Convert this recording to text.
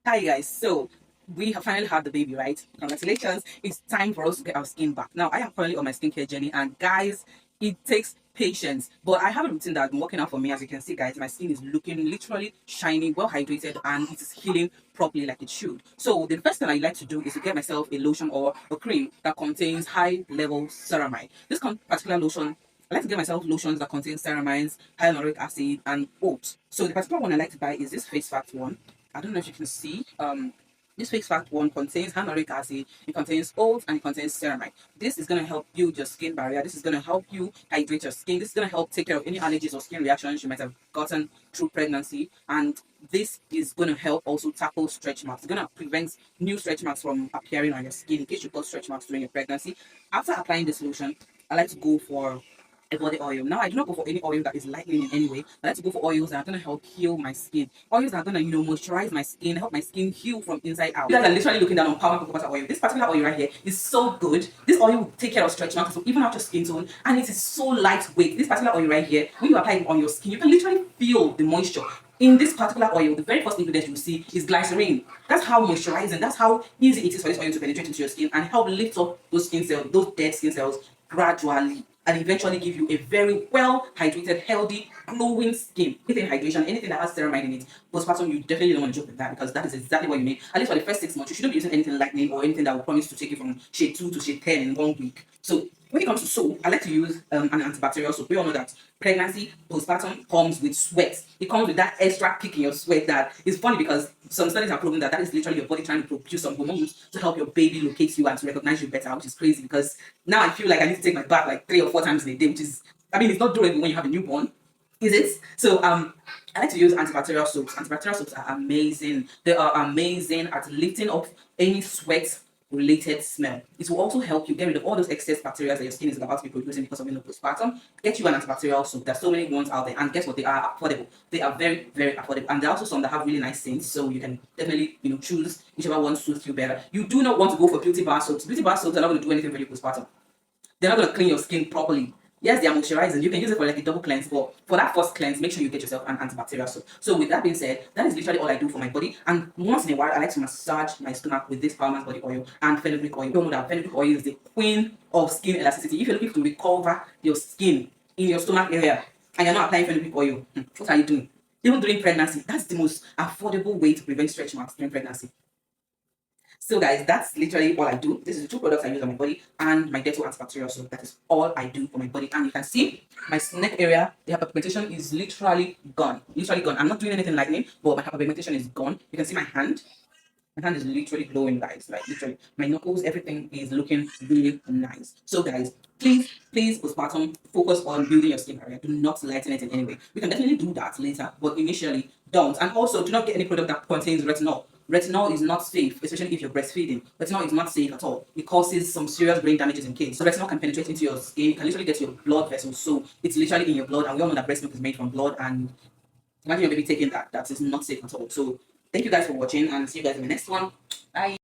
Hi guys, so we have finally had the baby, right? Congratulations. It's time for us to get our skin back. Now, I am currently on my skincare journey, and guys, it takes patience. But I have a routine that's been working out for me. As you can see, guys, my skin is looking literally shiny, well hydrated, and it is healing properly like it should. So the first thing I like to do is to get myself a lotion or a cream that contains high level ceramide. Particular lotion, I like to get myself lotions that contain ceramides, hyaluronic acid, and oats. So the particular one I like to buy is this Face Fact one. I don't know if you can see. This Face Fact one contains hyaluronic acid, it contains oats, and it contains ceramide. This is going to help build your skin barrier. This is going to help you hydrate your skin. This is going to help take care of any allergies or skin reactions you might have gotten through pregnancy. And this is going to help also tackle stretch marks. It's going to prevent new stretch marks from appearing on your skin in case you got stretch marks during your pregnancy. After applying this lotion, I like to go for a body oil. Now, I do not go for any oil that is lightening in any way. I like to go for oils that are going to help heal my skin. Oils that are going to, moisturize my skin, help my skin heal from inside out. You guys are literally looking down on Palmer Cocoa Butter oil. This particular oil right here is so good. This oil will take care of stretch marks, so even out your skin tone, and it is so lightweight. This particular oil right here, when you apply it on your skin, you can literally feel the moisture. In this particular oil, the very first ingredient you see is glycerin. That's how moisturizing, that's how easy it is for this oil to penetrate into your skin and help lift up those skin cells, those dead skin cells gradually, and eventually give you a very well hydrated, healthy, glowing skin. Anything hydration, anything that has ceramide in it, postpartum, you definitely don't want to joke with that because that is exactly what you need. At least for the first 6 months, you shouldn't be using anything lightning or anything that will promise to take you from shade 2 to shade 10 in 1 week. So when it comes to soap, I like to use an antibacterial soap. We all know that pregnancy, postpartum comes with sweat. It comes with that extra kick in your sweat that is funny because some studies have proven that that is literally your body trying to produce some hormones to help your baby locate you and to recognize you better, which is crazy because now I feel like I need to take my bath like 3 or 4 times in a day, which is, I mean, it's not doable when you have a newborn, is it? So I like to use antibacterial soaps. Antibacterial soaps are amazing. They are amazing at lifting up any sweat related smell. It will also help you get rid of all those excess bacteria that your skin is about to be producing because of postpartum. Get you an antibacterial soap. There's so many ones out there, and guess what? They are affordable. They are very, very affordable, and there are also some that have really nice scents. So you can definitely, choose whichever one suits you better. You do not want to go for beauty bar soaps. Beauty bar soaps are not going to do anything for you postpartum. They're not going to clean your skin properly. Yes, they are moisturizing. You can use it for like a double cleanse, but for that first cleanse, make sure you get yourself an antibacterial soap. So with that being said, that is literally all I do for my body. And once in a while, I like to massage my stomach with this Palmer's body oil and fenugreek oil. You know that fenugreek oil is the queen of skin elasticity. If you're looking to recover your skin in your stomach area and you're not applying fenugreek oil, what are you doing? Even during pregnancy, that's the most affordable way to prevent stretch marks during pregnancy. So guys, that's literally all I do. This is the two products I use on my body and my Dettol antibacterial soap. That is all I do for my body. And you can see my neck area, the hyperpigmentation is literally gone. Literally gone. I'm not doing anything lightning, but my hyperpigmentation is gone. You can see my hand. My hand is literally glowing, guys. Like literally, my knuckles, everything is looking really nice. So, guys, please, postpartum, focus on building your skin barrier. Do not lighten it in any way. We can definitely do that later, but initially, don't. And also, do not get any product that contains retinol. Retinol is not safe, especially if you're breastfeeding. Retinol is not safe at all. It causes some serious brain damages in kids. So retinol can penetrate into your skin. It can literally get to your blood vessels. So it's literally in your blood. And we all know that breast milk is made from blood. And imagine your baby taking that. That is not safe at all. So thank you guys for watching and see you guys in the next one. Bye.